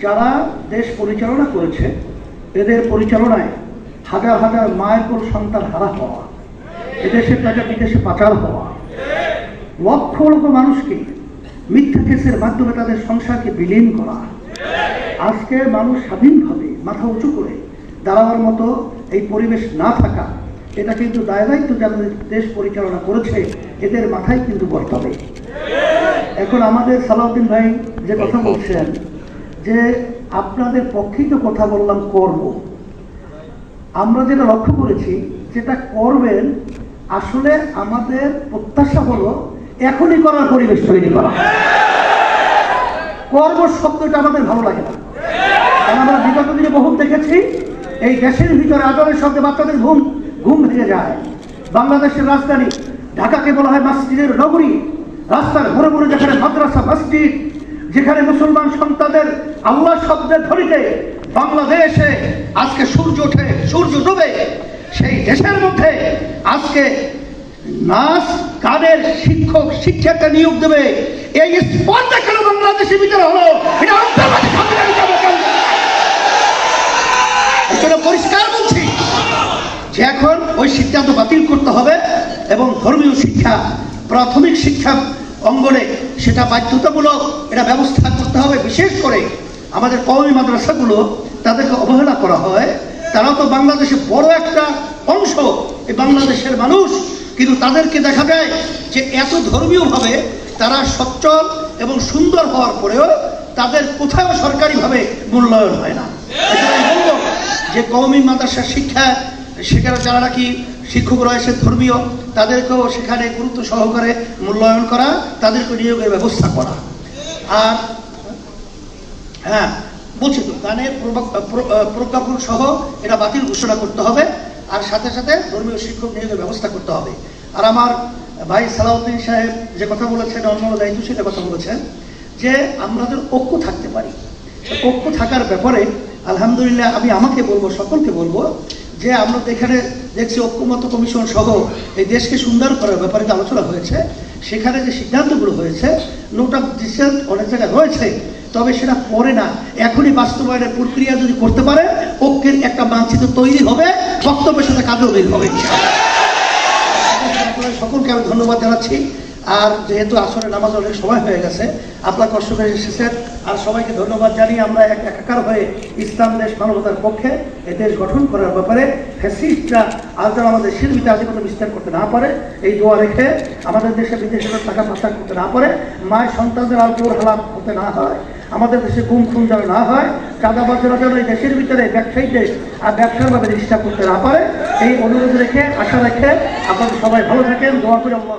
যারা দেশ পরিচালনা করেছে এদের পরিচালনায় হাজার হাজার মায়ের কোল সন্তান হারা হওয়া, এদেশে টাকা বিদেশে পাচার হওয়া, লক্ষ লক্ষ মানুষকে মিথ্যা কেসের মাধ্যমে তাদের সংসারকে বিলীন করা, আজকে মানুষ স্বাধীনভাবে মাথা উঁচু করে দাঁড়াবার মতো এই পরিবেশ না থাকা, এটা কিন্তু দায়িত্ব যারা দেশ পরিচালনা করেছে এদের মাথায় কিন্তু বর্তাবে। এখন আমাদের সালাউদ্দিন ভাই যে কথা বলছেন যে আপনাদের পক্ষেই তো কথা বললাম করব, আমরা যেটা লক্ষ্য করেছি যেটা করবেন আসলে আমাদের প্রত্যাশা হলো এখনই করার পরিবেশ তৈরি করা। করব শব্দটা আমাদের ভালো লাগে না, কারণ আমরা বিগত দিনে বহু দেখেছি এই দেশের ভিতরে আদরের সঙ্গে বাচ্চাদের ঘুম ভেঙে যায়। বাংলাদেশের রাজধানী ঢাকাকে বলা হয় মসজিদের নগরী, রাস্তার ঘুরে ঘুরে যেখানে মাদ্রাসা মসজিদ, যেখানে মুসলমান সন্তানদের আল্লাহ শব্দের ধ্বনিতে বাংলাদেশে আজকে সূর্য ওঠে সূর্য ডুবে, সেই দেশের মধ্যে আজকে নাচ গানের শিক্ষক শিক্ষকটা নিয়োগ দেবে, এই স্পর্ধা কেন বাংলাদেশের ভিতরে হলো? এটা পরিষ্কার বলছি যে এখন ওই সিদ্ধান্ত বাতিল করতে হবে এবং ধর্মীয় শিক্ষা প্রাথমিক শিক্ষা অঙ্গনে সেটা বাধ্যতামূলক এটা ব্যবস্থা করতে হবে। বিশেষ করে আমাদের কওমি মাদ্রাসাগুলো তাদেরকে অবহেলা করা হয়, তারাও তো বাংলাদেশে বড় একটা অংশ এই বাংলাদেশের মানুষ, কিন্তু তাদেরকে দেখা যায় যে এত ধর্মীয়ভাবে তারা সচ্ছল এবং সুন্দর হওয়ার পরেও তাদের কোথাও সরকারিভাবে মূল্যায়ন হয় না। বলবো যে কওমি মাদ্রাসার শিক্ষা সেখানে যারা নাকি শিক্ষক রয়েছে ধর্মীয়, তাদেরকেও সেখানে গুরুত্ব সহকারে মূল্যায়ন করা, তাদেরকে নিয়োগের ব্যবস্থা করা। আর হ্যাঁ বলছি তো গানের প্রজ্ঞাপন সহ এটা বাতিল ঘোষণা করতে হবে, আর সাথে সাথে ধর্মীয় শিক্ষক নিয়োগের ব্যবস্থা করতে হবে। আর আমার ভাই সালাউদ্দিন সাহেব যে কথা বলেছেন, অন্য দায়িত্বশীল কথা বলেছেন যে আমাদের ঐক্য থাকতে পারি, ঐক্য থাকার ব্যাপারে আলহামদুলিল্লাহ আমি আমাকে বলবো, সকলকে বলবো যে আমরা এখানে দেখছি ঐক্যমত্য কমিশন সহ এই দেশকে সুন্দর করার ব্যাপারে যে আলোচনা হয়েছে, সেখানে যে সিদ্ধান্তগুলো হয়েছে নোট অফ ডিসেন্ট অনেক জায়গায় রয়েছে, তবে সেটা পরে না, এখনই বাস্তবায়নের প্রক্রিয়া যদি করতে পারে ঐক্যের একটা মানচিত্র তৈরি হবে, বক্তব্যের সাথে কাজও বের হবে। সকলকে আমি ধন্যবাদ জানাচ্ছি। আর যেহেতু আসরে নামাজ অনেক সময় হয়ে গেছে, আপনার কষ্ট করে এসেছেন, আর সবাইকে ধন্যবাদ জানিয়ে আমরা একাকার হয়ে ইসলাম দেশ মানবতার পক্ষে এ দেশ গঠন করার ব্যাপারে ফ্যাসিস্টরা আজ যেন আমাদের দেশের ভিতরে আধিপত্য বিস্তার করতে না পারে এই দোয়া রেখে, আমাদের দেশে বিদেশে টাকা পাচার করতে না পারে, মায়ের সন্তানদের আলপুর হালাত হতে না হয়, আমাদের দেশে গুম খুন যেন না হয়, চাঁদাবাজরা যেন এই দেশের ভিতরে ব্যবসায়ীদের আর ব্যবসারভাবে ডিস্টার্ব করতে না পারে, এই অনুরোধ রেখে আশা রেখে আপনাদের সবাই ভালো থাকেন, দোয়া করে আল্লাহ।